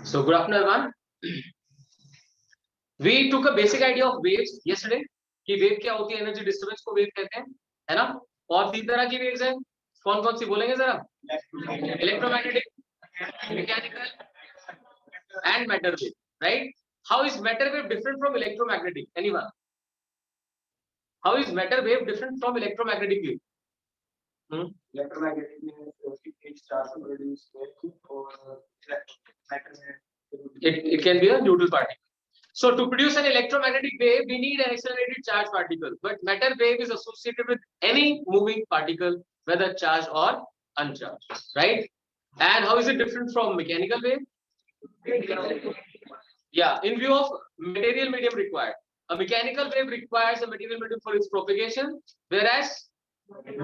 So good afternoon, everyone. We took a basic idea of waves yesterday. कि wave क्या होती है, energy disturbance को वेव कहते हैं, है ना। और तीन तरह की वेव्स हैं, कौन कौन सी बोलेंगे जरा? Electromagnetic, mechanical and matter wave, right? How is matter wave different from electromagnetic? Anyone? How is matter wave different from electromagnetic wave? Electromagnetic means each charge produce wave, or matter it can be a neutral particle. So to produce an electromagnetic wave, we need an accelerated charge particle. But matter wave is associated with any moving particle, whether charged or uncharged, right? And how is it different from mechanical wave? Yeah, in view of material medium required. A mechanical wave requires a material medium for its propagation, whereas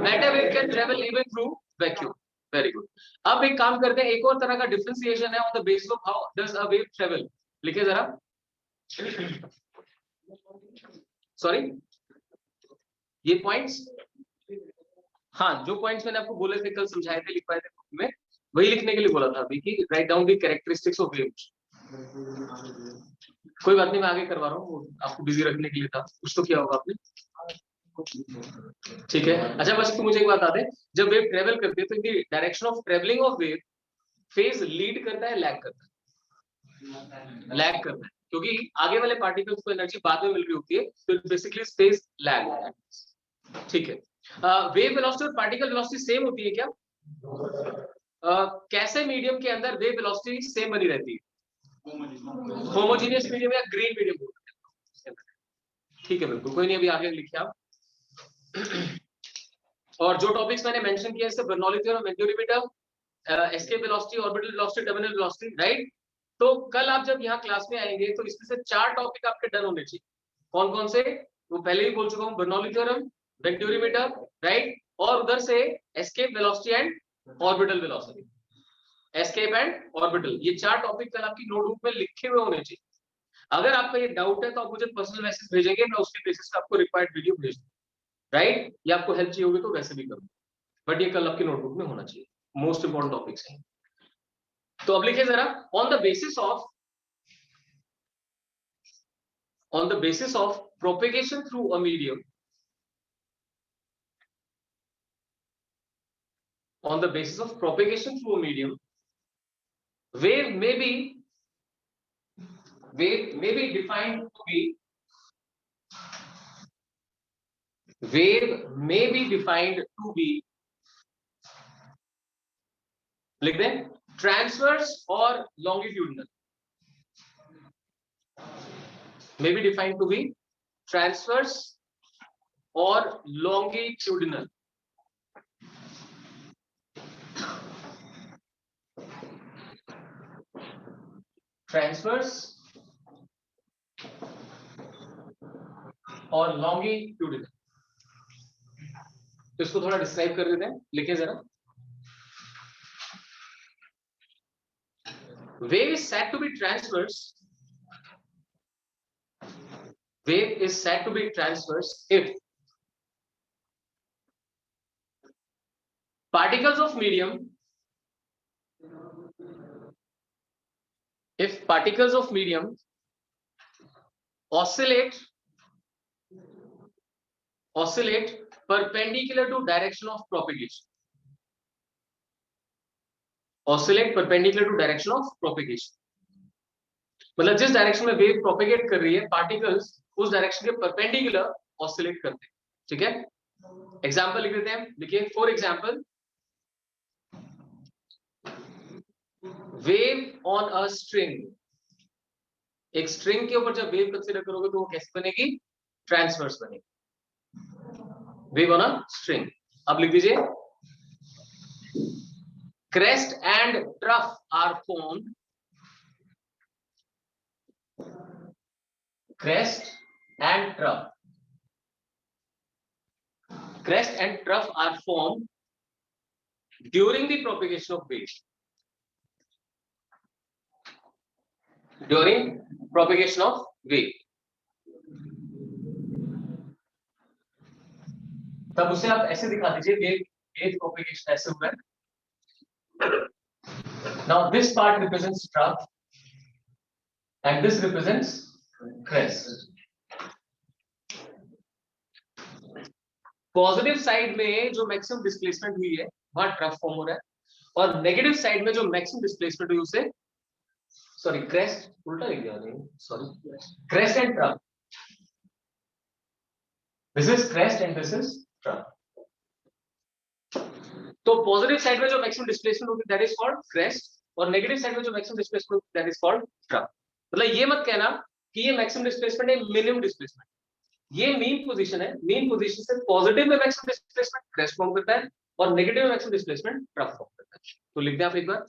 matter wave can travel even through vacuum. Very good. अब एक काम करते हैं, एक और तरह का differentiation है on the basis of how does a wave travel. लिखिए जरा. सॉरी, ये पॉइंट्स, हाँ, जो पॉइंट्स मैंने आपको बोले थे, कल समझाए थे, लिखवाए थे बुक में, वही लिखने के लिए बोला था अभी कि write down the characteristics of waves. कोई बात नहीं, मैं आगे करवा रहा हूँ, आपको बिजी रखने के लिए था. कुछ तो किया होगा आपने, ठीक है. अच्छा, बस तो मुझे एक बात आते, जब वेव ट्रेवल करती है तो इन direction of travelling of wave phase lead करता है, लैग करता है? लैग करता है, क्योंकि आगे वाले पार्टिकल्स को एनर्जी बाद में मिल रही होती है, तो बेसिकली स्पेस लैग. ठीक है. वेव वेलोसिटी और पार्टिकल वेलोसिटी सेम होती है क्या? कैसे मीडियम के अंदर वेव वेलोसिटी सेम बनी रहती है? होमोजेनियस मीडियम या ग्रीन मीडियम? ठीक है, बिल्कुल, कोई नहीं, अभी आगे लिखिए आप. और जो टॉपिक्स मैंने मेंशन किया इससे Bernoulli theorem, mercury meter, escape velocity, orbital velocity, terminal velocity, right? तो कल आप जब यहाँ क्लास में आएंगे तो इसमें से 4 टॉपिक आपके डन होने चाहिए. कौन कौन से? वो पहले ही बोल चुका हूँ, बर्नौली थ्योरम, मैक्यूरी-मीटर, राइट? और उधर से escape velocity and orbital velocity. Escape and orbital, ये 4 टॉपिक कल आपकी नोटबुक में लिखे हुए होने चाहिए. अगर आपका ये डाउट है तो आप मुझे पर्सनल मैसेज भेजेंगे, मैं उसके बेसिस पे आपको रिक्वायर्ड वीडियो भेज दूँ, राइट? या आपको हेल्प चाहिए होगी तो वैसे भी करूँ, बट ये कल आपकी नोटबुक में होना चाहिए. मोस्ट इंपॉर्टेंट टॉपिक्स हैं. तो अब लिखिए जरा, on the basis of propagation through a medium, on the basis of propagation through a medium, wave may be defined to be, लिख दें, transverse or longitudinal. May be defined to be transverse or longitudinal. Transverse और longitudinal. इसको थोड़ा describe कर देते हैं, लिखिए जरा. Wave is said to be transverse. Wave is said to be transverse if particles of medium oscillate perpendicular to direction of propagation. Oscillate perpendicular to direction of propagation. मतलब जिस डायरेक्शन में वेव प्रोपेगेट कर रही है, particles उस direction के perpendicular oscillate करते हैं. ठीक है, एग्जांपल लिख देते हैं. देखिए, for example, wave on a string. एक स्ट्रिंग के ऊपर जब वेव कंसीडर करोगे तो वो कैसे बनेगी? ट्रांसवर्स बनेगी. Wave on a string. अब लिख दीजिए, crest and trough are formed. Crest and trough are formed during the propagation of wave. During propagation of wave. तब उसे आप ऐसे दिखा दीजिए, वेव propagation ऐसे हुआ है. Now this part represents trough and this represents crest. Positive side में जो मैक्सिमम डिस्प्लेसमेंट हुई है वहां ट्रफ फॉर्म हो रहा है, और नेगेटिव साइड में जो मैक्सिमम डिस्प्लेसमेंट हुई उसे सॉरी क्रेस्ट उल्टा लिख दिया नहीं sorry crest and trough. This is crest and this is trough. तो पॉजिटिव साइड में जो मैक्सिमम डिस्प्लेसमेंट होगी दैट इज कॉल्ड क्रेस्ट, और नेगेटिव साइड में जो maximum displacement that is called trough. मतलब ये मत कहना कि ये मैक्सिमम डिस्प्लेसमेंट है मिनिमम डिस्प्लेसमेंट. ये मीन पोजीशन है, मीन पोजीशन से पॉजिटिव में मैक्सिमम डिस्प्लेसमेंट क्रेस्ट फॉर्म करता है और नेगेटिव में मैक्सिमम डिस्प्लेसमेंट ट्रफ फॉर्म करता है. तो लिख दें आप एक बार.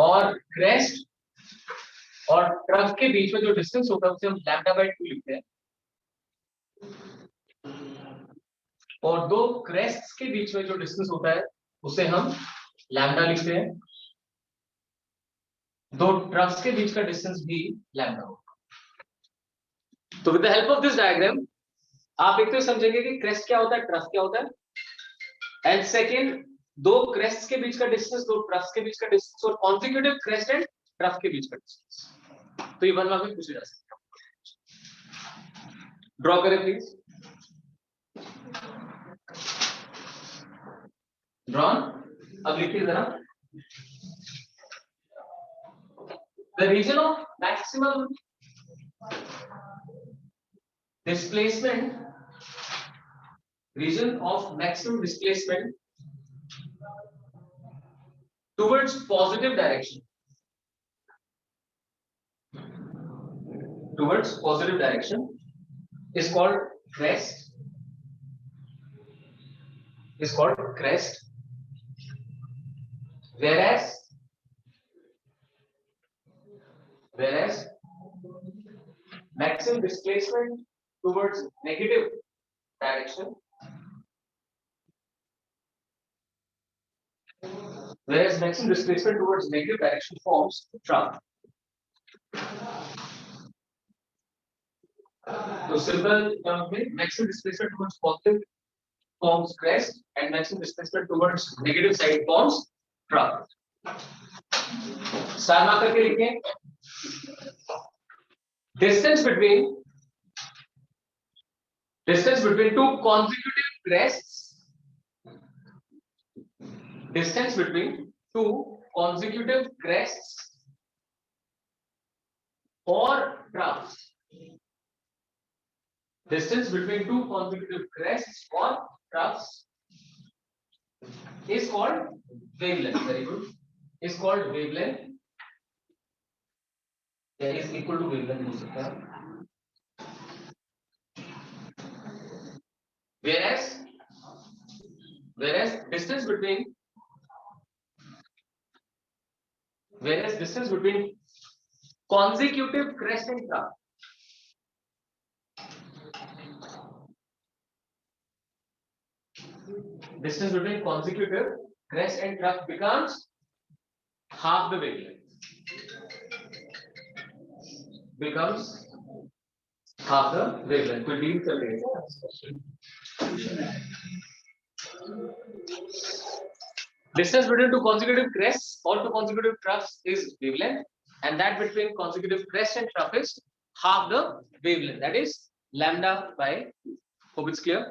और क्रेस्ट और ट्रफ के बीच में जो डिस्टेंस होता है उसे हम लैम्डा बाय 2 लिखते हैं, और दो क्रेस्ट्स के बीच में जो डिस्टेंस होता है उसे हम लैम्डा लिखते हैं. दो ट्रफ्स के बीच का डिस्टेंस भी लैम्डा होगा. तो with the help of this diagram आप एक तो समझेंगे कि क्रेस्ट क्या होता है, ट्रफ क्या होता है, एंड सेकंड दो क्रेस्ट्स के बीच का डिस्टेंस, दो ट्रफ्स के बीच का डिस्टेंस, और कॉन्सिक्यूटिव क्रेस्ट एंड ट्रफ के बीच का डिस्टेंस. तो ये 1 मार्क में पूछा जा सकता है. ड्रॉ करें प्लीज. ड्रॉन. अब लिखिए जरा. The region of maximum displacement, region of maximum displacement towards positive direction, towards positive direction is called crest, is called crest, whereas maximum displacement towards negative direction, whereas maximum displacement towards negative direction forms trough. So simple term में maximum displacement towards positive forms crest and maximum displacement towards negative side forms trough. Star mark करके लिखें. Distance between two consecutive crests, distance between two consecutive crests or troughs, distance between two consecutive crests or troughs is called wavelength. Very good. Is called wavelength. That is equal to wavelength हो सकता है. Whereas distance between consecutive crest and trough, distance between consecutive crest and trough becomes half the wavelength. Becomes half the wavelength. कोई deal कर लेगा. Distance between two consecutive crests or two consecutive troughs is wavelength, and that between consecutive crest and trough is half the wavelength. That is lambda by 2. Hope it's clear.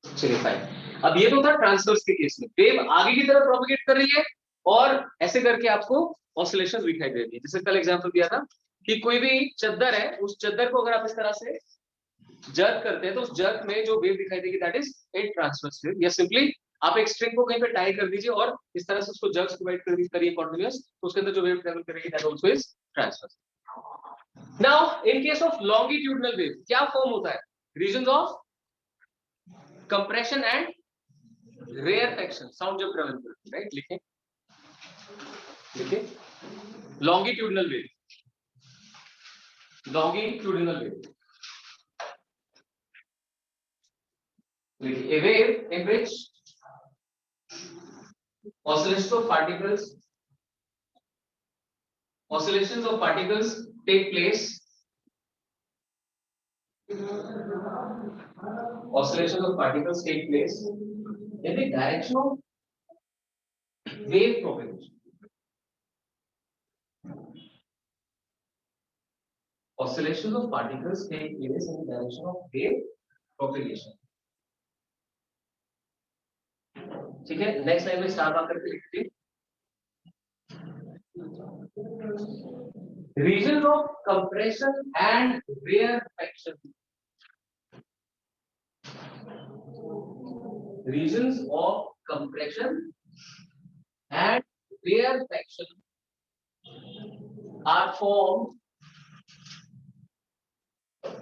चलिए fine. अब ये तो था transverse के case में. Wave आगे की तरफ प्रोपेगेट कर रही है और ऐसे करके आपको ऑसिलेशंस दिखाई दे रही है. जैसे कल एग्जांपल दिया था कि कोई भी चद्दर है, उस चद्दर को अगर आप इस तरह से जर्क करते हैं तो उस जर्क में जो वेव दिखाई देगी that is a transverse wave. या सिंपली आप एक स्ट्रिंग को कहीं पे टाई कर दीजिए और इस तरह से उसको जर्क्स डिवाइड कर करिए कंटीन्यूअस, तो उसके अंदर जो वेव ट्रैवल करेगी that also is transverse. Now in case of longitudinal wave क्या फॉर्म होता है? Reasons of compression and rarefaction. Sound जब ट्रैवल करती है, राइट? लिखें longitudinal wave. Longitudinal wave. A wave in which oscillations of particles take place. Oscillations of particles take place in the direction of wave propagation. Oscillations of particles take place in the direction of wave propagation. ठीक है, next line में star mark करके लिखते हैं regions of compression and rarefaction. Regions of compression and rarefaction are formed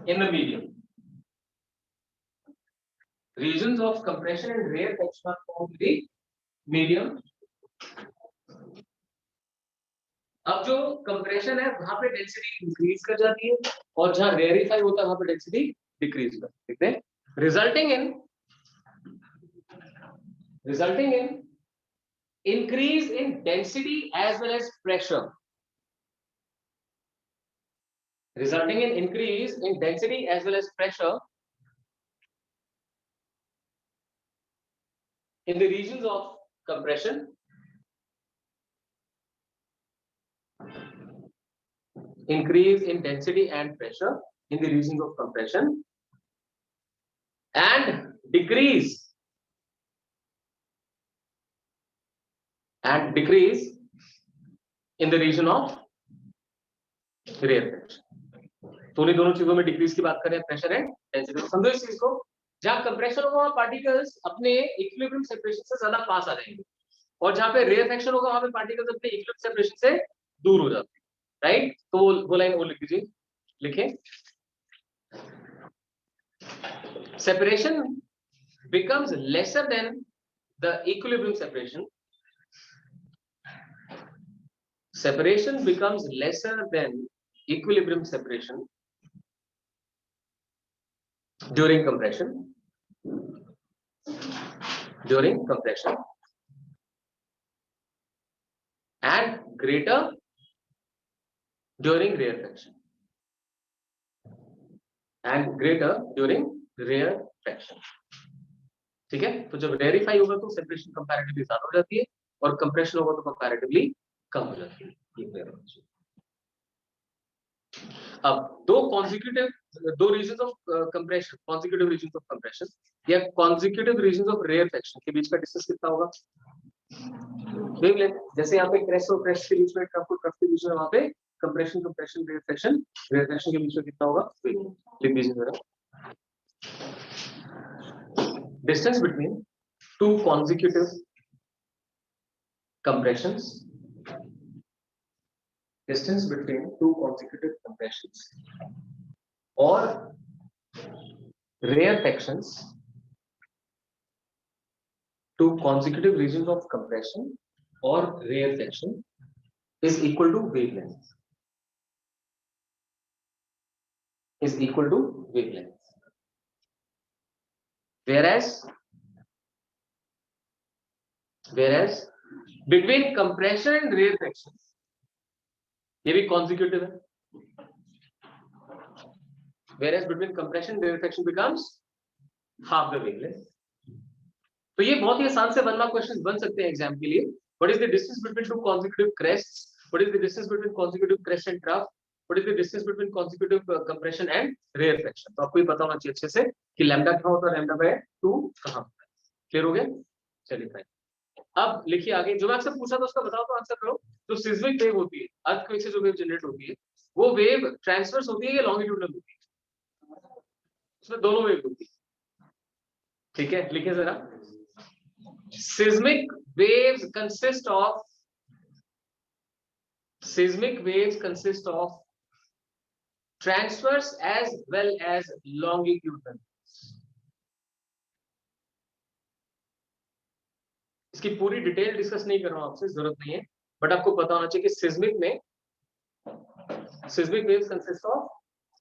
in the medium. Regions of compression and rarefaction are formed in the medium. अब जो compression है वहां पे डेंसिटी इंक्रीज कर जाती है और जहां रेयरिफाई होता है वहां पे डेंसिटी डिक्रीज कर देते हैं, resulting in increase in density as well as pressure. Resulting in increase in density as well as pressure in the regions of compression increase in density and pressure in the regions of compression and decrease in the region of rarefaction. तो उन्हीं दोनों चीजों में decrease की बात करें, pressure and density. समझो इस चीज को, जहां कंप्रेशन होगा वहां पार्टिकल्स अपने इक्विलिब्रियम सेपरेशन से ज्यादा पास आ जाएंगे और जहां पे रेयरफेक्शन होगा वहां पे पार्टिकल्स अपने इक्विलिब्रियम सेपरेशन से दूर हो जाते हैं, राइट। तो वो लाइन वो लिख दीजिए, लिखें separation becomes lesser than the equilibrium separation. Separation becomes lesser than equilibrium separation during compression. And greater during rarefaction. ठीक है, तो जब रेयरिफाई होगा तो सेपरेशन कंपैरेटिवली ज्यादा हो जाती है और कंप्रेशन होगा तो कंपैरेटिवली कम हो जाती है। अब दो reasons of compression, consecutive reasons of compression या कॉन्जिक्यूटिव रीजंस ऑफ रेयरफेक्शन के बीच का डिस्टेंस कितना होगा? जैसे यहाँ पे क्रेस्ट और क्रेस्ट के बीच में, ट्रफ और ट्रफ के बीच में, वहां पे कंप्रेशन रेयरफेक्शन के बीच में कितना होगा? लिख दीजिए जरा। Distance between two consecutive compressions or rarefactions, two consecutive regions of compression or rarefaction is equal to wavelength. Whereas between compression and rarefaction, ये भी consecutive है, whereas between compression and rarefaction becomes half the wavelength. तो ये बहुत ही आसान से 1 mark question बन सकते हैं एग्जाम के लिए। What is the distance between two consecutive crests? What is the distance between consecutive crest and trough? What is the distance between consecutive compression and rarefaction? तो आपको ये पता होना चाहिए अच्छे से कि लैम्डा कहाँ होता है, लैम्डा बाय 2 कहाँ होता है। क्लियर हो गया? चलिए फाइन। अब लिखिए आगे, जो मैं आपसे पूछा था उसका बताओ तो आंसर करो। जो सिस्मिक वेव होती है, अर्थक्वेक से जो वेव जनरेट होती है, वो वेव ट्रांसवर्स होती है या लॉन्गिट्यूडनल होती है? उसमें दोनों वेव होती है, ठीक है। लिखिए जरा, seismic waves consist of transverse as well as longitudinal। इसकी पूरी डिटेल डिस्कस नहीं कर रहा हूं आपसे, जरूरत नहीं है, बट आपको पता होना चाहिए कि seismic waves consist of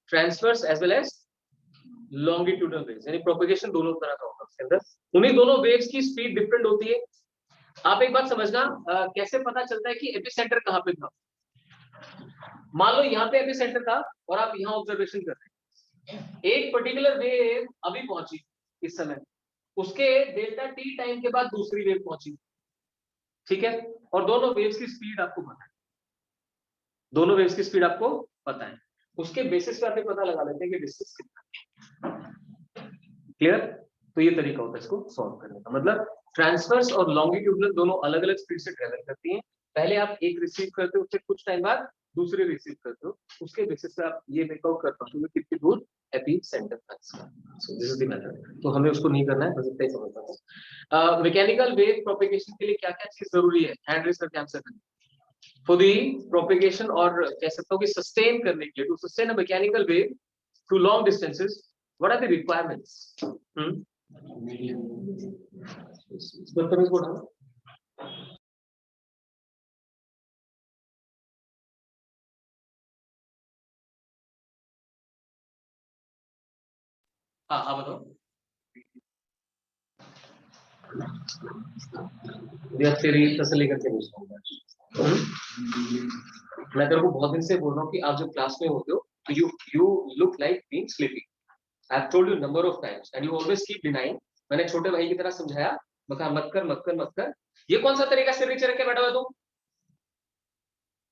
transverse as well as longitudinal waves, यानी प्रोपेगेशन दोनों तरह का होगा उसके अंदर। उन्हीं दोनों वेव्स की स्पीड डिफरेंट होती है। आप एक बात समझना, कैसे पता चलता है कि एपिसेंटर कहां पे था। मान लो यहाँ पे एपिसेंटर था और आप यहाँ ऑब्जर्वेशन कर रहे हैं, एक पर्टिकुलर वेव अभी पहुंची इस समय, उसके डेल्टा टी टाइम के बाद दूसरी वेव पहुंची, ठीक है, और दोनों वेव्स की स्पीड आपको पता है, दोनों वेव्स की स्पीड आपको पता है, उसके बेसिस पे आप पता लगा लेते हैं कि डिस्टेंस कितना है। क्लियर? तो ये तरीका होता है इसको सॉल्व करने का। मतलब ट्रांसवर्स और लॉन्गिट्यूडनल दोनों अलग अलग स्पीड से ट्रेवल करती हैं। पहले आप एक रिसीव करते हो, उससे कुछ टाइम बाद दूसरे रिसीव करते हो, उसके बेसिस पे आप ये मेक आउट कर पाते हो कितनी दूर एपी सेंटर था इसका। So this is the method. तो हमें उसको नहीं करना है, बस इतना ही समझना है। मैकेनिकल वेव प्रोपेगेशन के लिए क्या क्या चीज जरूरी है, हैंड रेज करके आंसर करना। फॉर द प्रोपेगेशन, और कह सकता हूँ कि सस्टेन करने के लिए, to sustain a mechanical wave to long distances, what are the requirements? हाँ हाँ बताओ। तेरी तसल्ली करके पूछूंगा। मैं तेरे को बहुत दिन से बोल रहा हूँ कि आप जब क्लास में होते हो तो you look like being sleepy. I have told you number of times and you always keep denying. मैंने छोटे भाई की तरह समझाया, मैं कहा मत कर मत कर मत कर। ये कौन सा तरीका सिर नीचे रख के बैठा हुआ तुम?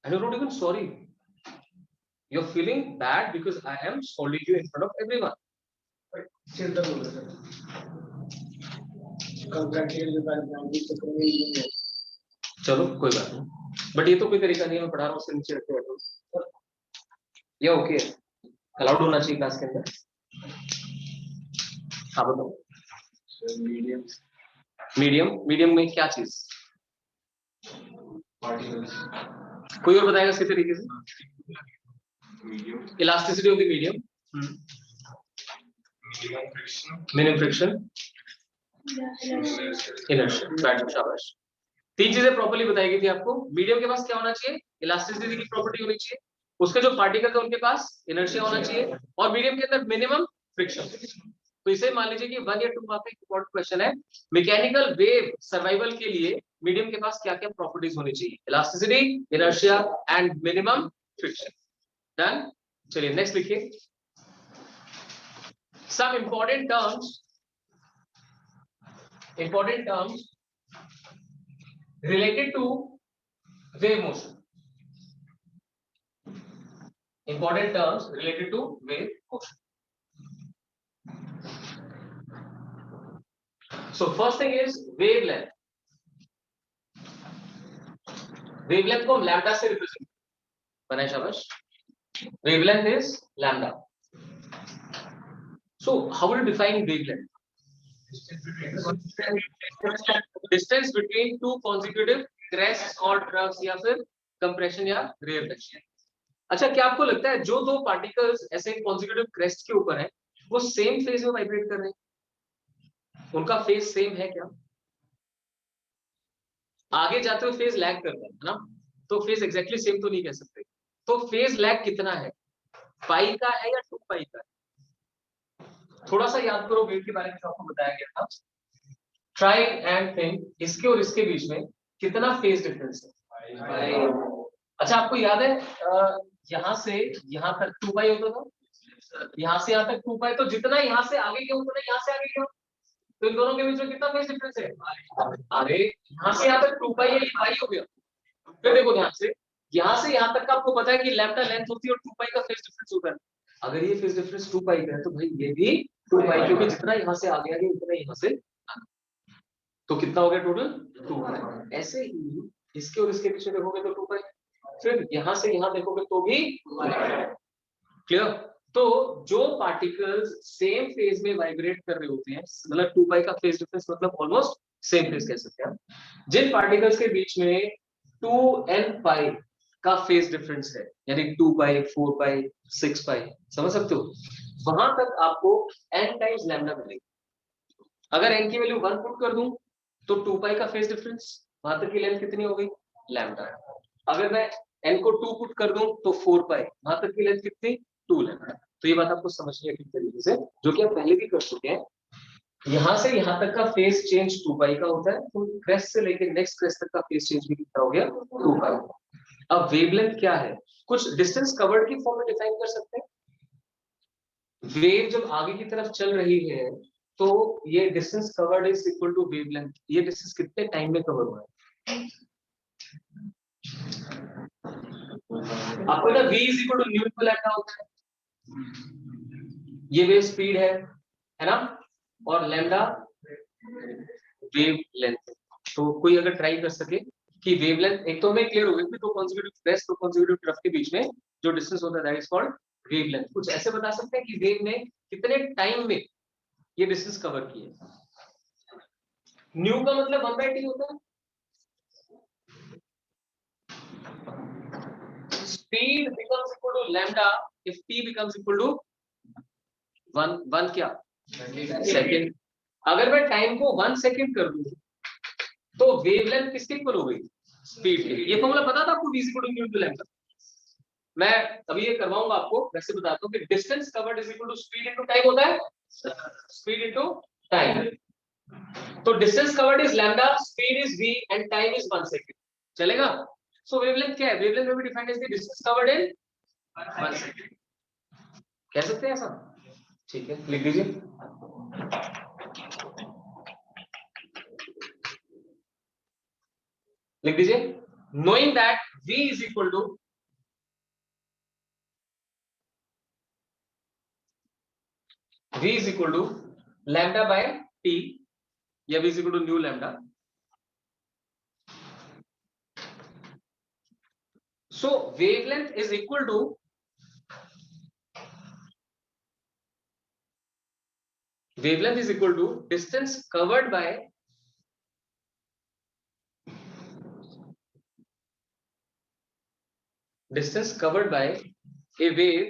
And you're not even sorry. You're feeling bad because I am scolding you in front of everyone. चलो कोई बात नहीं, बट ये तो कोई तरीका नहीं है, मैं पढ़ा रहा हूँ सिर नीचे रख के बैठो। ये ओके है, अलाउड होना चाहिए क्लास के अंदर। हाँ बताओ। मीडियम मीडियम में क्या चीज? कोई और बताएगा इसके तरीके से? Elasticity of the medium, minimum friction, inertia. शाबाश, तीन चीजें प्रॉपर्ली बताई गई थी आपको। मीडियम के पास क्या होना चाहिए? इलास्टिसिटी की प्रॉपर्टी होनी चाहिए, उसके जो पार्टिकल है उनके पास इनर्शिया होना चाहिए, और मीडियम के अंदर मिनिमम फ्रिक्शन। तो इसे मान लीजिए कि 1 या 2 मार्क्स का इंपॉर्टेंट क्वेश्चन है, मैकेनिकल वेव सर्वाइवल के लिए मीडियम के पास क्या क्या प्रॉपर्टीज होनी चाहिए? Elasticity, inertia and minimum friction. Done? चलिए नेक्स्ट लिखिए। Some important terms related to wave motion. Important terms related to wave motion. So first thing is wavelength. Wavelength को lambda से represent बनाए शाबाश। Wavelength is lambda. So how will you define wavelength? Distance between two consecutive crests or troughs या फिर compression या rarefaction. अच्छा, क्या आपको लगता है जो दो पार्टिकल्स ऐसे कॉन्जिक्यूटिव क्रेस्ट के ऊपर हैं, वो सेम फेज में वाइब्रेट कर रहे हैं? उनका फेज सेम है क्या? आगे जाते हुए फेज लैग करता है ना, तो फेज एग्जैक्टली सेम तो नहीं कह सकते। तो फेज लैग कितना है, पाई का है या 2 पाई का है? थोड़ा सा याद करो वेव के बारे में जो आपको बताया गया था। ट्राई एंड थिंक, इसके और इसके बीच में कितना फेज डिफरेंस है? अच्छा, आपको याद है यहाँ से यहाँ तक 2 पाई होता था, यहाँ से यहाँ तक 2 पाई, तो जितना यहाँ से आगे गया उतना यहाँ से आगे गया, तो इन दोनों के बीच में कितना फेज डिफरेंस है? अरे यहाँ से यहाँ तक 2 पाई है, ये पाई हो गया। फिर देखो ध्यान से, यहाँ से यहाँ तक का आपको पता है कि लैम्डा लेंथ होती है और 2 पाई का फेज डिफरेंस होता है। अगर ये फेज डिफरेंस 2 पाई का है तो भाई ये भी 2 पाई, क्योंकि जितना यहाँ से आगे आ गया उतना यहाँ से, तो कितना हो गया टोटल? 2 पाई। ऐसे ही इसके और इसके बीच में देखोगे तो 2 पाई, फिर यहाँ से यहाँ देखोगे तो भी क्लियर। तो जो पार्टिकल्स सेम फेज में वाइब्रेट कर रहे होते हैं, मतलब 2 पाई का फेज डिफरेंस मतलब ऑलमोस्ट सेम फेज कह सकते हैं। जिन पार्टिकल्स के बीच में 2n पाई का फेज डिफरेंस है, यानी 2 पाई, 4 पाई, 6 पाई, समझ सकते हो, वहां तक आपको n टाइम्स लैम्डा मिलेगी। अगर n की वैल्यू 1 पुट कर दूं तो 2 पाई का फेज डिफरेंस, वहां तक की लेंथ कितनी हो गई? लैम्डा। अगर मैं n को 2 पुट कर दूं तो 4 पाई, वहां तक की लेंथ कितनी? 2 लैम्डा। तो ये बात आपको समझनी है ठीक तरीके से, जो कि आप पहले भी कर चुके हैं। यहाँ से यहाँ तक का फेज चेंज 2 पाई का होता है, तो क्रेस्ट से लेकर नेक्स्ट क्रेस्ट तक का फेज चेंज भी कितना हो गया? 2 पाई। अब वेवलेंथ क्या है? कुछ डिस्टेंस कवर्ड की फॉर्म में डिफाइन कर सकते हैं। वेव जब आगे की तरफ चल रही है तो ये distance covered is equal to wavelength. ये डिस्टेंस कितने टाइम में कवर हुआ है? आपको ना v is equal to nu to lambda होता है, ये वेव स्पीड है ना, और लैम्डा वेव लेंथ। तो कोई अगर ट्राई कर सके कि वेव लेंथ, एक तो हमें क्लियर हो गया कि दो कॉन्सेक्यूटिव क्रेस्ट, दो कॉन्सेक्यूटिव ट्रफ के बीच में जो डिस्टेंस होता है that is called wave length. कुछ ऐसे बता सकते हैं कि वेव ने कितने टाइम में ये डिस्टेंस कवर किए। न्यू का मतलब 1/t होता है, speed becomes equal to lambda if t becomes equal to 1 क्या सेकंड। अगर मैं टाइम को 1 सेकंड कर दूं तो वेवलेंथ किसके इक्वल हो गई, स्पीड के। ये फॉर्मूला पता था आपको, v is equal to nu to lambda. मैं अभी ये करवाऊंगा आपको, वैसे बताता हूं कि distance covered is equal to speed into time होता है, स्पीड इनटू टाइम। तो distance covered is lambda, speed is v and time is 1 second, चलेगा। सो वेवलेंथ क्या है, वेवलेंथ में भी defined as the distance covered in 1 second, कह सकते हैं ऐसा, ठीक है। लिख दीजिए, लिख दीजिए, knowing that v is equal to lambda by t, या v is equal to new lambda। So wavelength is equal to distance covered by a wave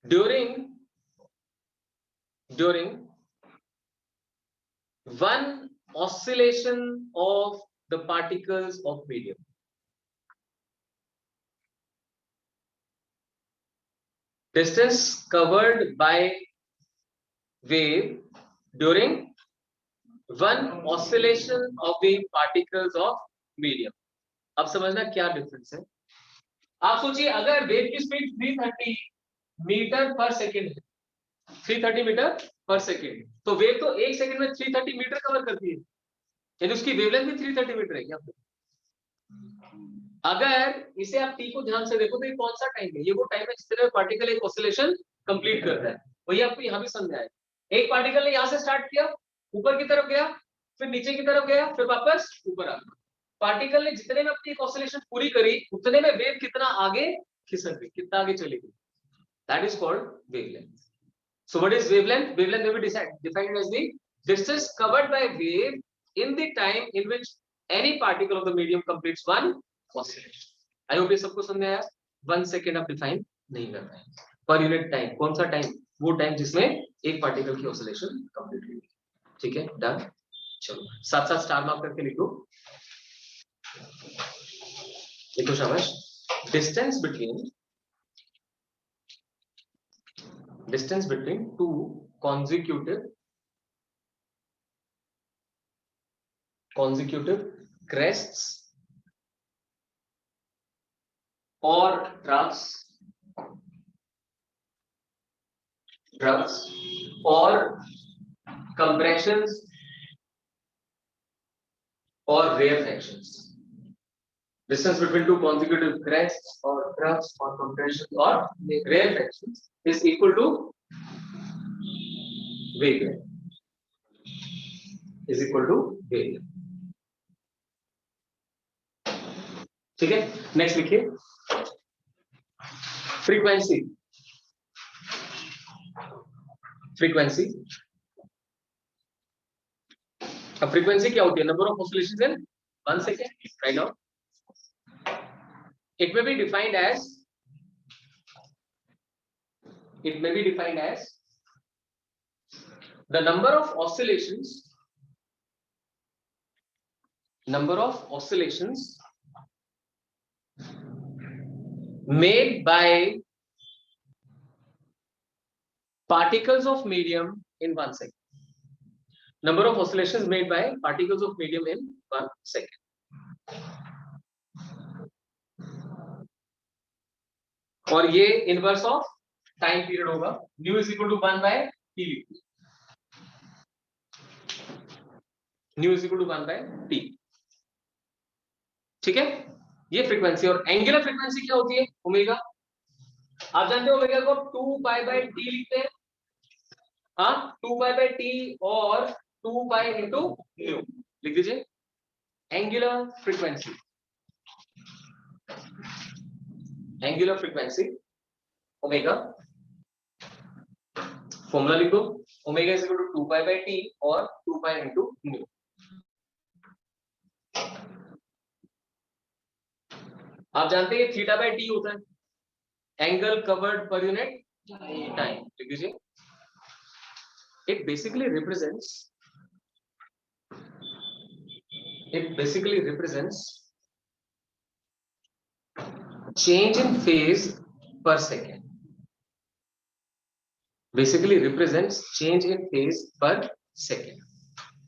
during one oscillation of the particles of medium। distance covered by wave during one oscillation of the particles of medium। अब समझना क्या difference है। आप सोचिए अगर wave की speed 330 metre पर second है, 330 मीटर पर सेकेंड, तो वेव तो एक सेकेंड में 330 मीटर कवर करती है, यानी उसकी वेवलेंथ भी 330 मीटर है क्या। अगर इसे आप टी को ध्यान से देखो तो ये कौन सा टाइम है, ये वो टाइम है जिस तरह पार्टिकल एक ऑसिलेशन कंप्लीट करता है। वही आपको यहाँ भी समझ आया, एक पार्टिकल ने यहाँ से स्टार्ट किया, ऊपर की तरफ गया, फिर नीचे की तरफ गया, फिर वापस ऊपर आ गया। पार्टिकल ने जितने में अपनी एक ऑसिलेशन पूरी करी, उतने में वेव कितना आगे खिसक गई, कितना आगे चली गई, that is called wavelength. So what is wavelength? Wavelength may be defined as the distance covered by wave in the time in which any particle of the medium completes one oscillation। I hope ये सबको समझ में आया। 1 second आप define नहीं कर रहे हैं, पर यूनिट टाइम, कौन सा टाइम, वो टाइम जिसमें एक पार्टिकल की ऑसिलेशन कंप्लीट हुई, ठीक है, डन। चलो साथ साथ स्टार मार्क करके लिखो, लिखो शाबाश। Distance between two consecutive crests or troughs or compressions or rarefactions। Distance between two consecutive crests or troughs or compressions or rarefactions is equal to wavelength, ठीक है। नेक्स्ट लिखिए, फ्रीक्वेंसी। अब फ्रीक्वेंसी क्या होती है, number of oscillations in 1 second, right now it may be defined as the number of oscillations made by particles of medium in 1 second। number of oscillations made by particles of medium in 1 second। और ये inverse of time period होगा, nu is equal to 1 by T. Nu is equal to 1 by T. ठीक है, ये frequency. और angular frequency क्या होती है? ओमेगा। आप जानते हो ओमेगा को 2 पाई बाय टी लिखते हैं। हाँ, 2 पाई बाय टी और 2 पाई इंटू न्यू लिख दीजिए। Angular frequency, angular frequency omega, formula लिखो, omega is equal to 2 pi by T और 2 पाई इंटू न्यू। आप जानते हैं थीटा बाय टी होता है angle covered per unit time. लिख दीजिए, it basically represents change in phase per second, basically represents change in phase per second।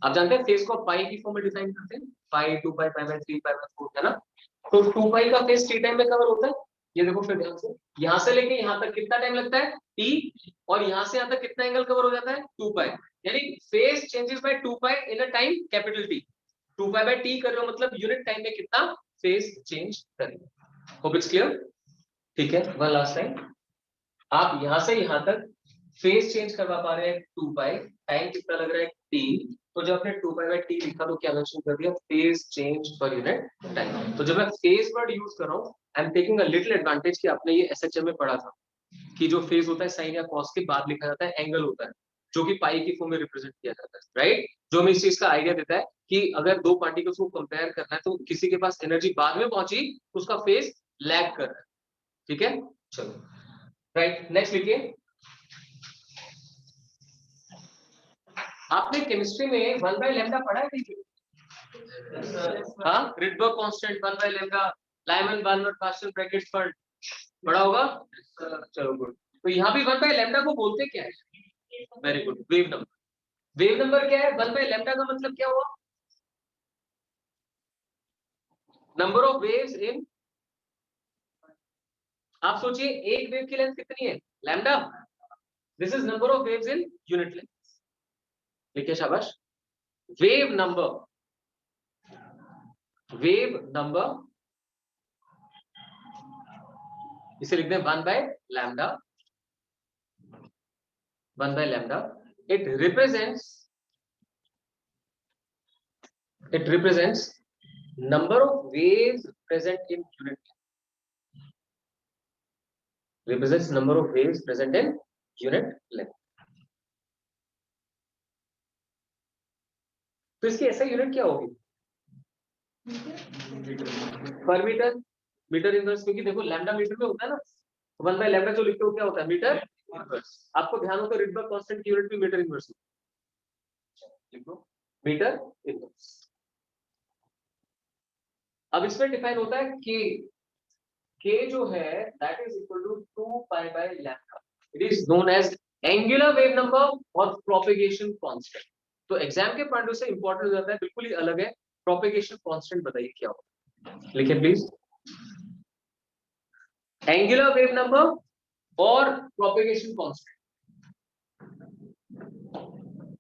आप जानते हैं फेज को पाई की फॉर्म में डिफाइन करते हैं, पाई 2 पाई पाई बाय 3 पाई बाय 4 है ना। तो 2 पाई का फेज टी टाइम में कवर होता है। ये देखो फिर ध्यान से, यहां से लेके यहां तक कितना टाइम लगता है टी, और यहां से यहां तक कितना एंगल कवर हो जाता है 2 पाई। यानी phase changes by 2 pi in a time capital T. 2 pi by T कर रहे हो मतलब यूनिट टाइम में कितना फेज चेंज करेंगे। Hope it's clear. ठीक है, वन लास्ट टाइम, आप यहां से यहां तक फेज चेंज करवा पा रहे हैं 2 पाई, टाइम कितना लग रहा है टी। तो जब आपने 2 पाई बाय टी लिखा तो क्या मेंशन कर दिया? Phase change per unit time. तो जब मैं फेज वर्ड यूज कर रहा हूं, I am taking a little advantage कि आपने ये एसएचएम में पढ़ा था कि जो फेज होता है साइन या कॉस के बाद लिखा जाता है एंगल होता है, जो कि पाई की फॉर्म में रिप्रेजेंट किया जाता है, राइट। जो हमें इस चीज का आइडिया देता है कि अगर दो पार्टिकल्स को कंपेयर करना है तो किसी के पास एनर्जी बाद में पहुंची तो उसका फेज लैग कर रहा है। ठीक है, चलो राइट, नेक्स्ट लिखिए। आपने केमिस्ट्री में 1 बाय लैम्डा पढ़ा है नहीं? हाँ, Rydberg constant 1 by lambda, Lyman burner constant brackets पर पढ़ा होगा। चलो गुड। तो यहाँ भी 1 बाय लैम्डा को बोलते क्या है? Very good, wave number. Wave number क्या है? 1 बाय लैम्डा का मतलब क्या हुआ? नंबर ऑफ वेव्स इन, आप सोचिए एक वेव की लेंथ कितनी है? Lambda. This is number of waves in unit length. लिखिए शाबाश। वेव नंबर, वेव नंबर इसे लिखते हैं 1 by lambda, 1 by lambda। It represents number of waves present in unit, represents number of waves present in unit length। तो इसकी ऐसा unit क्या होगी? पर मीटर, मीटर इनवर्स, क्योंकि देखो लैम्डा मीटर में होता है ना, 1 बाय लैम्डा जो लिखते हो क्या होता है? Metre inverse. आपको ध्यान हो तो रिडबर्ग कांस्टेंट की यूनिट भी मीटर इनवर्स लिखो, मीटर इनवर्स। अब इसमें डिफाइन होता है के जो है that is equal to 2 pi by lambda. It is known as angular wave number और प्रोपेगेशन कांस्टेंट। तो एग्जाम के पॉइंट से इंपॉर्टेंट हो जाता है, बिल्कुल ही अलग है। प्रोपेगेशन कांस्टेंट बताइए क्या होता है? लिखिए प्लीज, एंगुलर वेव नंबर और propagation constant,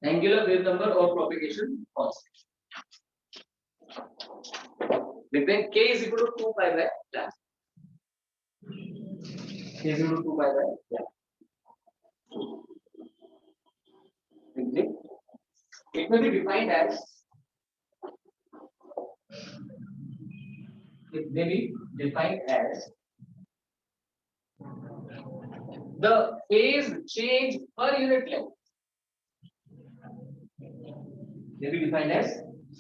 angular wave number और प्रोपेगेशन कांस्टेंट लिखते हैं। k is equal to 2 pi by lambda, k is equal to 2 pi by lambda। It may be defined as, it may be defined as the phase change per unit length, may be defined as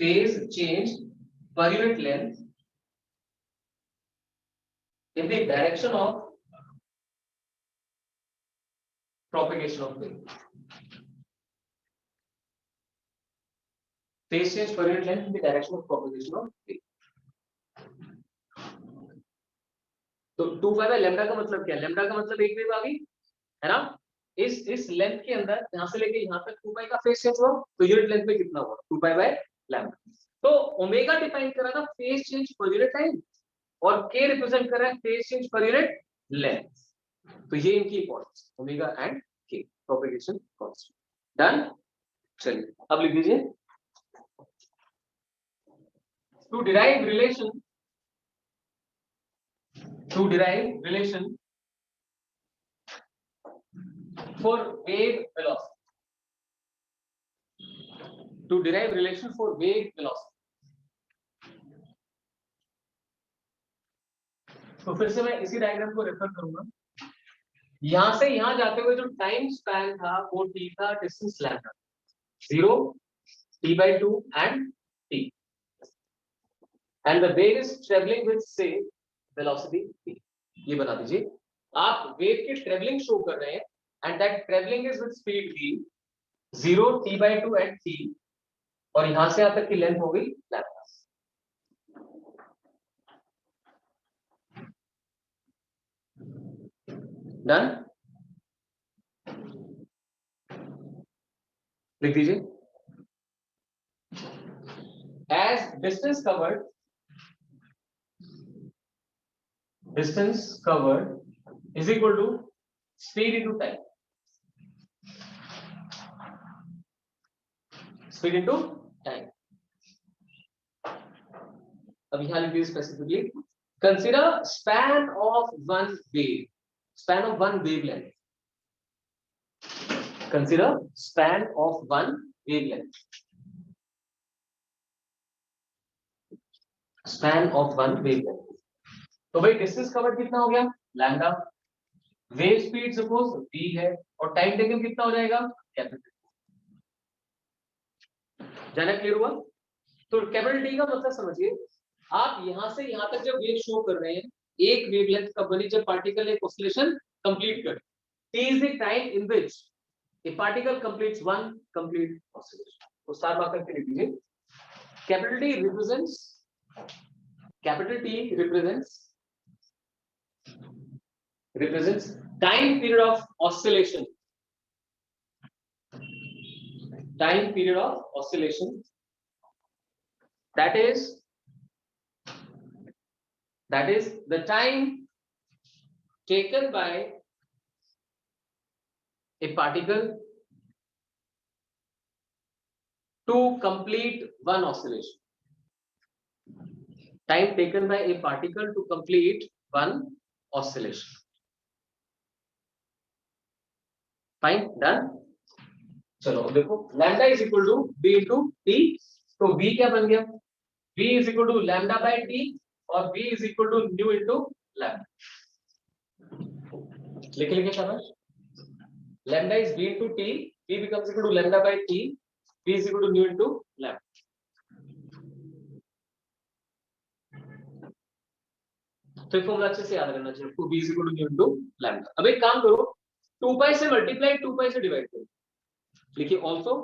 phase change per unit length in the direction of propagation of wave। Phase change per unit length in the direction of propagation of wave। तो 2 pi by lambda का मतलब क्या है? Lambda का मतलब एक wave आ गई है ना। इस लेंथ के अंदर यहां से लेके यहां तक 2 पाई का फेज चेंज हुआ, तो यूनिट लेंथ में कितना हुआ? 2 पाई बाय लैम्डा। तो ओमेगा डिफाइन कर रहा था phase change per unit time, और के रिप्रेजेंट कर रहा है phase change per unit length. तो ये इनकी इंपॉर्टेंस, ओमेगा एंड के, प्रोपेगेशन कांस्टेंट। डन। चलिए अब लिख दीजिए to derive relation for wave velocity, to derive relation for wave velocity. तो फिर से मैं इसी डायग्राम को रेफर करूंगा। यहां से यहां जाते हुए जो टाइम स्पैन था वो t था, distance lambda 0, t/2 and t, and the wave is traveling with say velocity v. ये बता दीजिए, आप वेव की ट्रेवलिंग शो कर रहे हैं and that traveling is with speed v, 0, t/2 and t, और यहां से यहां तक की लेंथ हो गई लैम्डा। डन, लिख दीजिए। As distance covered is equal to speed into time, speed into time। अब यहां लिख दीजिए specifically, consider span of one wave, span of one wavelength, consider span of one wavelength, span of one wavelength। तो भाई distance covered कितना हो गया lambda, wave speed suppose v है, और टाइम टेकन कितना हो जाएगा कैपिटल। जाना क्लियर हुआ? तो कैपिटल टी का मतलब समझिए, आप यहां से यहां तक जब वेव शो कर रहे हैं, एक वेवलेंथ का बनी जब पार्टिकल एक ऑसिलेशन कंप्लीट करे, t is the time in which a particle completes one complete oscillation। तो स्टार मार्क करके लिख दीजिए, capital T represents time period of oscillation, that is the time taken by a particle to complete one oscillation, time taken by a particle to complete one oscillation। Fine, done. चलो देखो, lambda is equal to v into T, तो v क्या बन गया, v is equal to lambda by T, और v is equal to nu into lambda. लिखे शाबाश, lambda is v into T, v becomes equal to lambda by T, v is equal to nu into lambda. तो formula अच्छे से याद रखना चाहिए आपको, v is equal to nu into lambda. अब एक काम करो, 2 पाई से मल्टीप्लाई 2 पाई से डिवाइड करो, लिखिए ऑल्सो।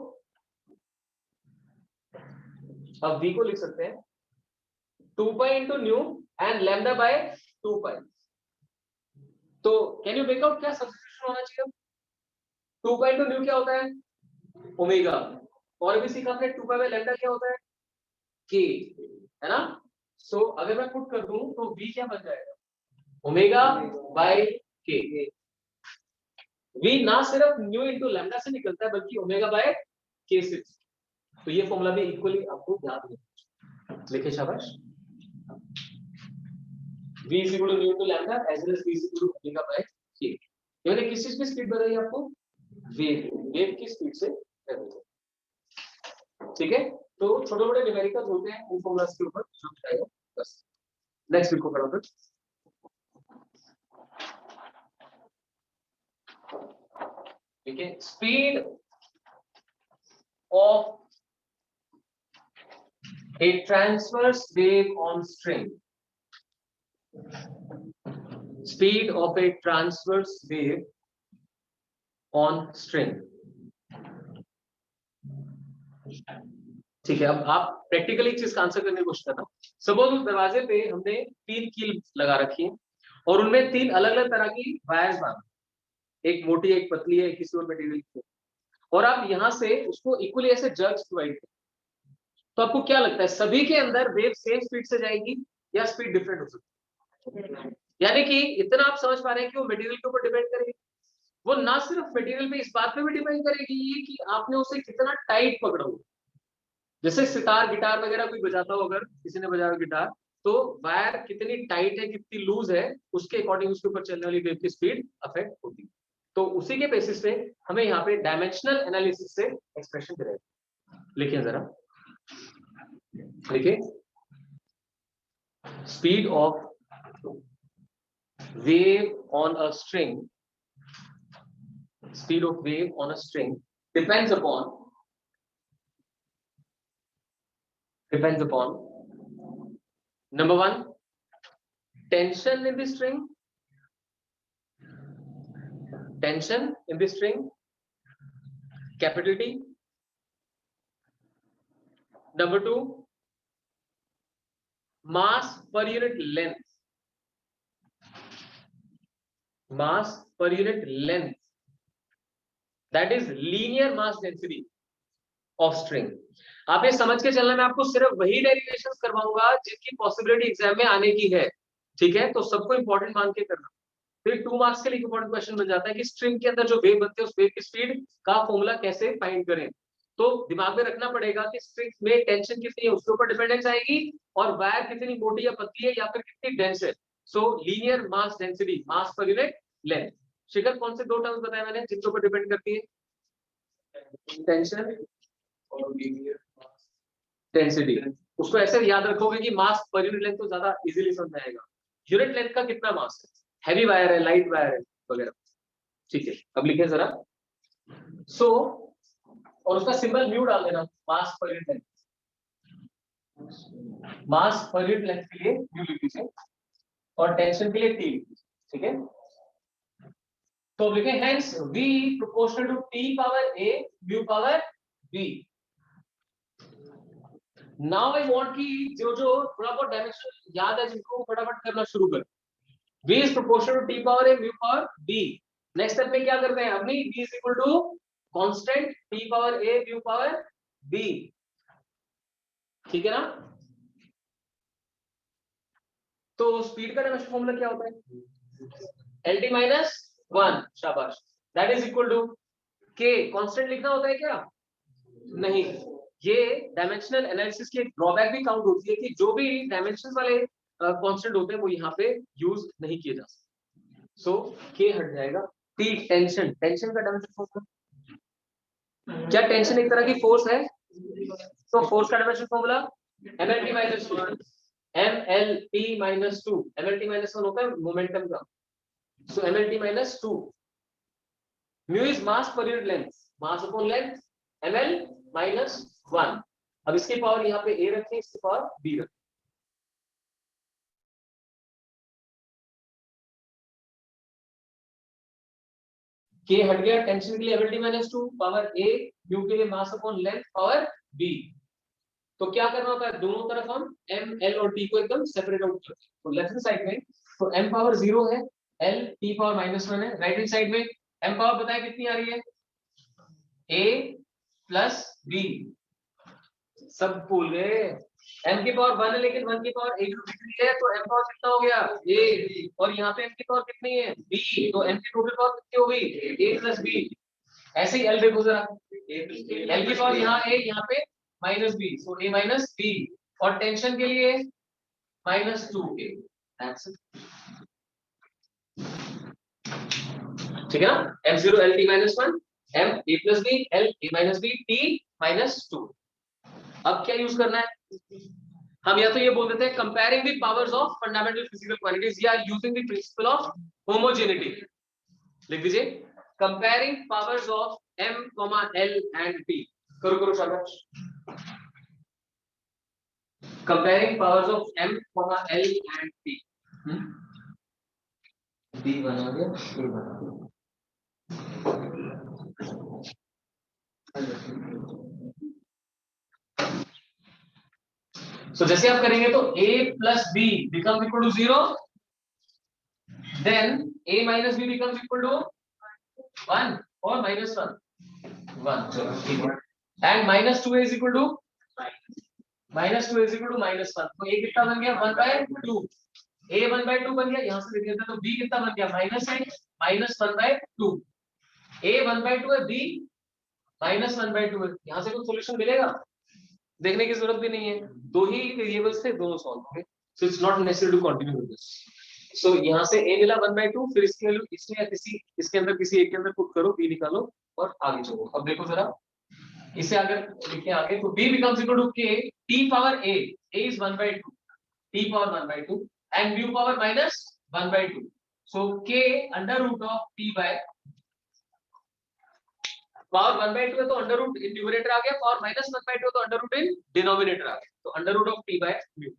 अब v को लिख सकते हैं 2 pi into new and lambda by 2 पाई। तो कैन यू मेक आउट क्या सब्स्टिट्यूशन होना चाहिए? 2 पाई इंटू न्यू क्या होता है ओमेगा, और भी सीखा हमने 2 पाई बाय लैम्डा क्या होता है k, है ना। सो अगर मैं पुट कर दूं तो v क्या बन जाएगा ओमेगा बाय k। v ना सिर्फ न्यू इंटू लैम्डा से निकलता है बल्कि ओमेगा बाय k से। तो ये फॉर्मूला भी इक्वली आपको याद रखना, लिखे शाबाश। v is equal to nu into lambda as well as v is equal to omega by k। ये मैंने किस चीज की स्पीड बताई आपको, वेव की स्पीड से, ठीक है। तो छोटे छोटे न्यूमेरिकल्स होते हैं इन फॉर्मूलास के ऊपर जो बताएगा बस। नेक्स्ट वीक को करो फिर। ठीक है, speed of a transverse wave on string, speed of a transverse wave on string। ठीक है, अब आप प्रैक्टिकली चीज का आंसर करने की कोशिश करना। सपोज उस दरवाजे पे हमने 3 कील लगा रखी है और उनमें 3 अलग अलग तरह की वायर्स बांधी, एक मोटी एक पतली है, किसी और मटेरियल की, और आप यहां से उसको इक्वली ऐसे जर्क्स प्रोवाइड करें, तो आपको क्या लगता है सभी के अंदर वेव सेम स्पीड से जाएगी या स्पीड डिफरेंट हो सकती है? यानी कि इतना आप समझ पा रहे हैं कि वो मटेरियल के ऊपर डिपेंड करेगी। वो ना सिर्फ मटेरियल पे, इस बात पे भी डिपेंड करेगी कि आपने उसे कितना टाइट पकड़ा हुआ। जैसे सितार गिटार वगैरह कोई बजाता हो, अगर किसी ने बजाया गिटार, तो वायर कितनी टाइट है कितनी लूज है उसके अकॉर्डिंग उसके ऊपर चलने वाली वेव की स्पीड अफेक्ट होती है। तो उसी के बेसिस पे हमें यहाँ पे डायमेंशनल एनालिसिस से एक्सप्रेशन करेगा। लिखिए जरा, लिखिए speed of wave on a string, speed of wave on a string depends upon number one, tension in the string, capital T. Number two, mass per unit length, that is linear mass density of string. आप ये समझ के चलना, मैं आपको सिर्फ वही derivations करवाऊंगा जिनकी पॉसिबिलिटी एग्जाम में आने की है, ठीक है? तो सबको इंपॉर्टेंट मान के करना। फिर 2 मार्क्स के लिए इंपॉर्टेंट क्वेश्चन बन जाता है कि स्ट्रिंग के अंदर जो वेव बनते हैं उस वेव की स्पीड का फॉर्मूला कैसे फाइंड करें। तो दिमाग में रखना पड़ेगा कि स्ट्रिंग में टेंशन कितनी है उसके ऊपर डिपेंडेंस आएगी, और वायर कितनी मोटी या पतली है या फिर कितनी डेंस है। सो लीनियर मास डेंसिटी, मास पर यूनिट लेंथ। शिखर, कौन से 2 टर्म्स बताए मैंने जिनके ऊपर डिपेंड करती है? टेंशन और लीनियर मास डेंसिटी। उसको ऐसे याद रखोगे कि मास पर यूनिट लेंथ तो ज्यादा इजीली समझ में आएगा। यूनिट लेंथ का कितना मास है, हैवी वायर है, लाइट वायर है वगैरह, ठीक है? अब लिखें जरा। सो और उसका सिंबल म्यू डाल देना, मास पर यूनिट लेंथ, मास पर यूनिट लेंथ के लिए म्यू लिख दीजिए और टेंशन के लिए टी, ठीक है? तो लिखें hence v proportional to t power a mu power b। Now I want कि जो थोड़ा बहुत डायमेंशन याद है जिनको फटाफट करना शुरू कर। v is proportional to t power a mu power b। Next step में क्या करते हैं अपनी, v is equal to constant t power a mu power b, ठीक है ना? तो स्पीड का डायमेंशन फॉर्मूला क्या होता है? lt minus 1, शाबाश। That is equal to k, constant लिखना होता है क्या? नहीं। ये डायमेंशनल एनालिसिस की एक ड्रॉबैक भी काउंट होती है कि जो भी डायमेंशन वाले कांस्टेंट होते हैं वो यहाँ पे यूज नहीं किए जा सकते। सो k हट जाएगा। t टेंशन, टेंशन का डायमेंशन फॉर्मूला क्या? टेंशन एक तरह की फोर्स है, तो फोर्स का dimension formula mlt minus 1 mlt minus 2, mlt minus 1 होता है मोमेंटम का, सो mlt minus 2। mu is mass per unit length, mass upon length, ml minus 1। अब इसकी पावर यहाँ पे a रखें, इसकी पावर b रखें। k हट गया, टेंशन के लिए mlt minus 2 power a, mu के लिए mass upon length power b। तो क्या करना होता है, दोनों तरफ हम m, l और t को एकदम सेपरेट आउट करते हैं। तो लेफ्ट हैंड साइड में तो m पावर 0 है, l t पावर -1 है। राइट हैंड साइड में m पावर बताए कितनी आ रही है, a प्लस b। सब भूल गए, m की पावर 1 है लेकिन 1 की पावर 1 है, तो m पावर कितना हो गया a, और यहाँ पे m की पावर कितनी है b, तो m की टोटल पावर कितनी हो गई a प्लस b। ऐसे ही l देखो जरा, l की पावर यहाँ a, यहाँ पे minus b, so a minus b, और टेंशन के लिए -2a। ठीक है ना? m0 lt -1 m a plus b l a minus b t -2। अब क्या यूज करना है, हम या तो ये बोल देते हैं comparing the powers of fundamental physical quantities या using the principle of homogeneity. लिख दीजिए comparing powers of m, l and p। करो शाबाश। Comparing powers of m, l and p। d बना गया, a बना गया। So, जैसे आप करेंगे तो a plus b becomes equal to 0, then a minus b becomes equal to 1 or -1, 1, चलो ठीक है, and -2a is equal to -2 is equal to -1, तो a कितना बन गया 1/2, a 1/2 बन गया, यहाँ से लिख देते हैं, तो b कितना बन गया -1/2, a 1/2 है, b -1/2 है, यहाँ से कुछ सॉल्यूशन मिलेगा देखने की जरूरत भी नहीं है, दो ही वेरिएबल्स थे, दोनों सॉल्व हो गए। So it's not necessary to continue with this. So यहाँ से a मिला 1/2, फिर इसके वैल्यू इसमें या किसी इसके अंदर किसी एक के अंदर पुट करो, b निकालो और आगे चलो। अब देखो जरा इसे अगर लिखें आगे तो b becomes equal to k t power a is 1/2 t power 1/2 and mu power minus 1/2, so k under root of t by power 1/2 है तो अंडर रूट इन न्यूमरेटर आ गया, पावर माइनस 1/2 है तो अंडर रूट इन डिनोमिनेटर आ गया, तो under root of t by mu।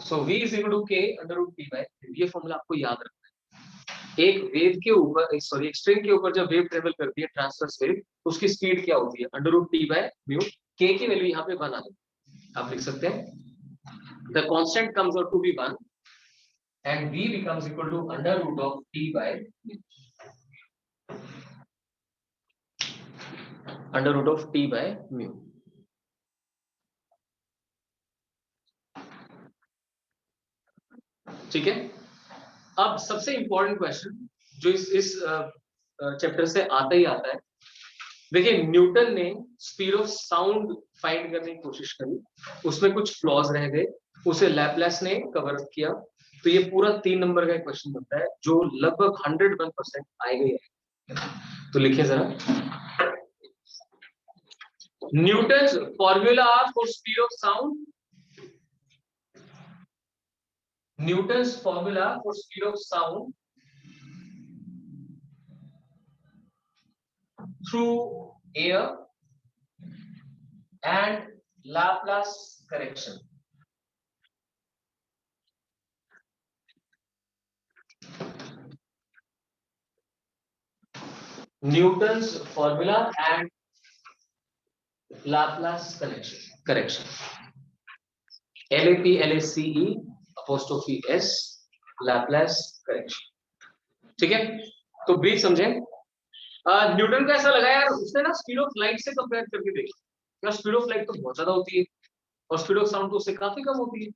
सो v is equal to k under root t by, ये फॉर्मूला आपको याद रखना है। एक वेव के ऊपर सॉरी एक स्ट्रिंग के ऊपर जब वेव ट्रेवल करती है ट्रांसवर्स वेव, तो उसकी स्पीड क्या होती है, under root t by mu। k की वैल्यू यहाँ पे 1 आ जाती है, आप लिख सकते हैं the constant comes out to be 1 and v becomes equal to under root of t by mu, under root of t by mu। ठीक है, अब सबसे इंपॉर्टेंट क्वेश्चन जो इस चैप्टर से आता ही आता है, देखिए न्यूटन ने स्पीड ऑफ साउंड फाइंड करने की कोशिश करी, उसमें कुछ फ्लॉज रह गए, उसे लैपलेस ने कवर अप किया, तो ये पूरा 3 नंबर का क्वेश्चन बनता है जो लगभग 101% आएगा ही है। तो लिखिए जरा Newton's formula for speed of sound, Newton's formula for speed of sound through air and Laplace correction। Newton's formula and Laplace correction LAPLACE apostrophe S Laplace correction। ठीक है, तो ब्रीफ समझे। न्यूटन का ऐसा लगा यार, उसने ना स्पीड ऑफ लाइट से कंपेयर करके देखा, यार स्पीड ऑफ लाइट तो बहुत ज्यादा होती है और स्पीड ऑफ साउंड तो उससे काफी कम होती है,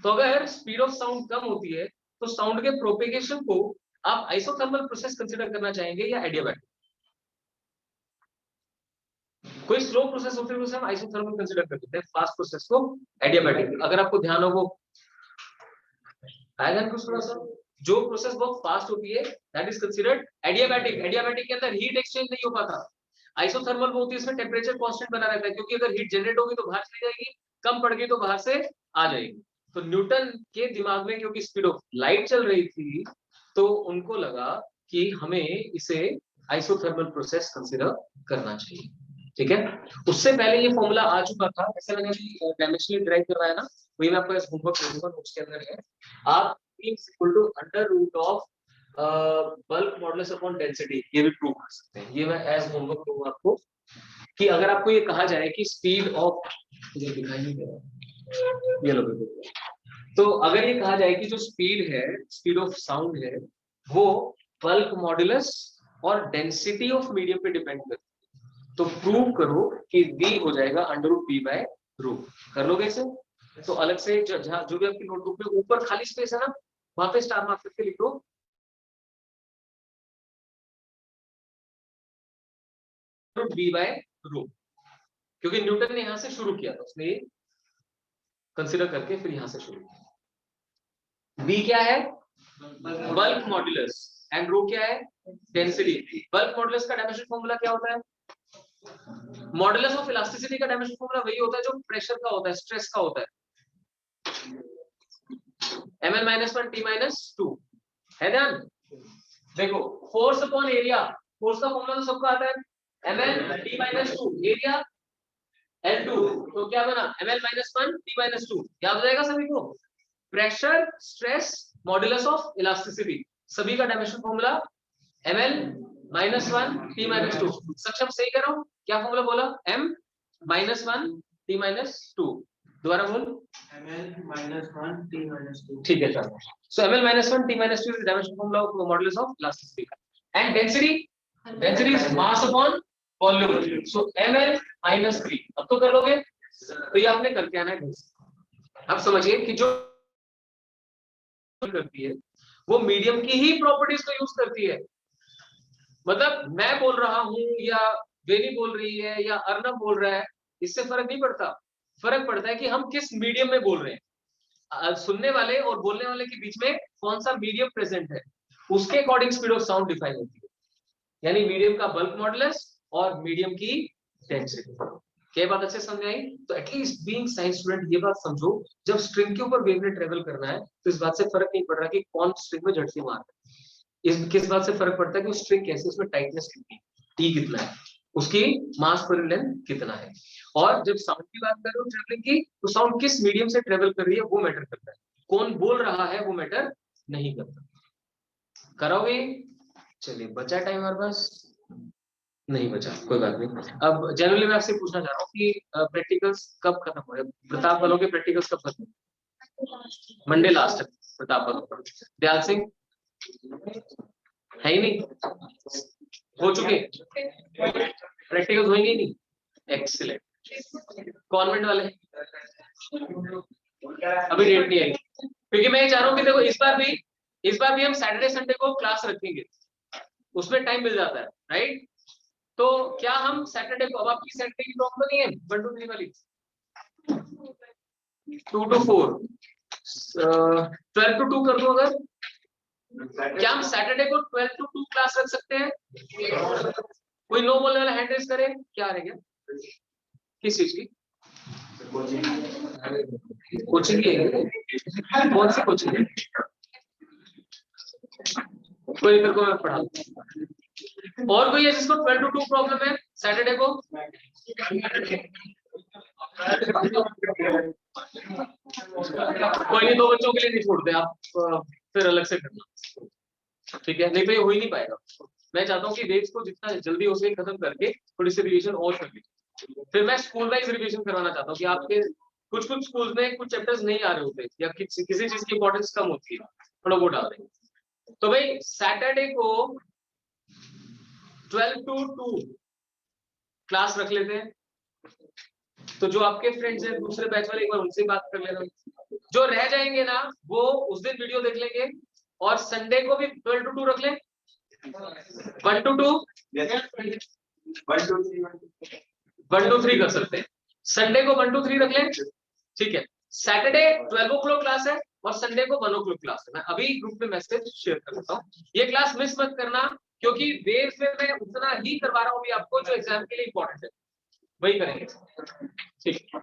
तो अगर स्पीड ऑफ साउंड कम होती है तो साउंड के प्रोपेगेशन को आप आइसोथर्मल प्रोसेस कंसीडर करना चाहेंगे या एडियाबैटिक? कोई स्लो प्रोसेस होती है उसे हम आइसोथर्मल कंसीडर करते हैं, फास्ट प्रोसेस को एडियाबैटिक। अगर आपको ध्यान हो वो आएगा कुछ थोड़ा सा, जो प्रोसेस बहुत फास्ट होती है that is considered adiabatic. Adiabatic के अंदर हीट एक्सचेंज नहीं हो पाता, आइसोथर्मल वो होती है इसमें टेम्परेचर कांस्टेंट बना रहता है, क्योंकि अगर हीट जनरेट होगी तो बाहर चली जाएगी, कम पड़ गई तो बाहर से आ जाएगी। तो न्यूटन के दिमाग में क्योंकि स्पीड ऑफ लाइट चल रही थी तो उनको लगा कि हमें इसे आइसोथर्मल प्रोसेस कंसीडर करना चाहिए। ठीक है, उससे पहले ये फॉर्मूला आ चुका था, ऐसा लगा कि डायमेंशनली ड्राइव कर रहा है ना, वही मैं आपको होमवर्क दे दूंगा, नोट्स के अंदर है। आप is equal to under root of bulk modulus upon density, ये भी प्रूव कर सकते हैं, ये मैं एज होमवर्क दूंगा आपको कि अगर आपको ये कहा जाए कि स्पीड ऑफ, मुझे दिखाई नहीं दे रहा, ये लो, तो अगर ये कहा जाए कि जो स्पीड है, स्पीड ऑफ साउंड है, वो बल्क मॉडुलस और डेंसिटी ऑफ मीडियम पे डिपेंड करती है, तो प्रूव करो कि v हो जाएगा under root b by root. कर लोगे इसे? तो अलग से जो भी आपकी नोटबुक में ऊपर खाली स्पेस है ना, वहां पे स्टार मार्क करके लिखो b बाय रूट, क्योंकि न्यूटन ने यहां से शुरू किया था, उसने कंसीडर करके फिर यहां से शुरू किया। b क्या है? बल्क मॉड्यूलस, एंड रो क्या है? डेंसिटी। बल्क मॉड्यूलस का डायमेंशन फॉर्मूला क्या होता है? मॉडुलस ऑफ इलास्टिसिटी का डायमेंशन फॉर्मूला वही होता है जो प्रेशर का होता है, स्ट्रेस का होता है, ml-1 t-2 है ध्यान। देखो फोर्स अपॉन एरिया, फोर्स का फॉर्मूला तो सबको आता है, ml t-2 एरिया L2, तो क्या बना ml-1 t-2, याद हो जाएगा सभी को। Pressure, stress, modulus of elasticity, सभी का डायमेंशन फॉर्मूला ml-1 t-2। सक्षम सही कर रहा हूं? क्या फॉर्मूला बोला? m-1 t-2, दोबारा बोल। ml-1 t-2, ठीक है sir. So ml-1 t-2 is the dimension formula of modulus of elasticity, and density is mass upon volume, so ml-3। अब तो कर लोगे, तो ये आपने करके आना है। अब समझिए कि जो करती है वो मीडियम की ही प्रॉपर्टीज को यूज करती है, मतलब मैं बोल रहा हूं या वेनी बोल रही है या अर्नब बोल रहा है, इससे फर्क नहीं पड़ता। फर्क पड़ता है कि हम किस मीडियम में बोल रहे हैं, सुनने वाले और बोलने वाले के बीच में कौन सा मीडियम प्रेजेंट है, उसके according speed of sound define होती है। यानी मीडियम का बल्क मॉडुलस और मीडियम की डेंसिटी। क्या बात अच्छे समझ आई? तो एटलीस्ट बीइंग साइंस स्टूडेंट ये बात समझो, जब स्ट्रिंग के ऊपर वेवलेट ट्रेवल करना है तो इस बात से फर्क नहीं पड़ रहा कि कौन स्ट्रिंग में झटके मार रहा है। इस किस बात से फर्क पड़ता है कि उस स्ट्रिंग कैसे, उसमें टाइटनेस कितनी, टी कितना है, उसकी मास पर लेंथ कितना है। और जब साउंड की बात कर रहे हो ट्रेवलिंग की, तो साउंड किस मीडियम से ट्रेवल कर रही है वो मैटर करता है, कौन बोल रहा है वो मैटर नहीं करता। करोगे? चलिए, बचा टाइम हमारे पास? नहीं बचा, कोई बात नहीं। अब जनरली मैं आपसे पूछना चाह रहा हूँ कि प्रैक्टिकल्स कब खत्म हो रहे हैं? प्रताप वालों के प्रैक्टिकल्स कब खत्म? मंडे लास्ट तक प्रताप वालों। दयाल सिंह है ही नहीं, हो चुके प्रैक्टिकल्स, होंगे ही नहीं। एक्सीलेंट। कॉन्वेंट वाले अभी डेट नहीं आई, क्योंकि मैं ये चाह रहा हूँ कि देखो इस बार भी हम सैटरडे संडे को क्लास रखेंगे, उसमें टाइम मिल जाता है, राइट? तो क्या हम सैटरडे को, अब आपकी सैटरडे की प्रॉब्लम नहीं है 1 to 3 वाली, 2 to 4, 12 to 2 कर दो अगर, क्या हम सैटरडे को 12 to 2 क्लास रख सकते हैं? कोई नो बोलने वाला हैंड रेज करे। क्या रहेगा? किस चीज की कोचिंग की? कौन सी कोचिंग? कोई इधर को मैं पढ़ा, और कोई है जिसको 12 to 2 प्रॉब्लम है सैटरडे को? कोई नहीं, 2 बच्चों के लिए नहीं छोड़ते आप, फिर अलग से करना, ठीक है? नहीं तो ये हो ही नहीं पाएगा। मैं चाहता हूँ कि वेव्स को जितना जल्दी हो सके खत्म करके थोड़ी सी रिवीजन और कर लीजिए। फिर मैं स्कूल वाइज रिवीजन करवाना चाहता हूँ कि आपके कुछ स्कूल्स में कुछ चैप्टर्स नहीं आ रहे होते या किसी चीज की इंपॉर्टेंस कम होती है, थोड़ा वो डाल देंगे। तो भाई सैटरडे को 12 to 2 क्लास रख लेते हैं। तो जो आपके फ्रेंड्स हैं दूसरे बैच वाले, एक बार उनसे बात कर लेना। जो रह जाएंगे ना वो उस दिन वीडियो देख लेंगे, और संडे को भी 12 to 2 रख लें। 1 to 2, 1 to 3 कर सकते हैं। संडे को 1 to 3 रख लें, ठीक है? सैटरडे 12 o'clock क्लास है और संडे को 1 o'clock क्लास है। मैं अभी ग्रुप में मैसेज शेयर कर देता हूँ, ये क्लास मिस मत करना, क्योंकि वेव्स में मैं उतना ही करवा रहा हूँ अभी आपको जो एग्जाम के लिए इंपॉर्टेंट है, वही करेंगे, ठीक है?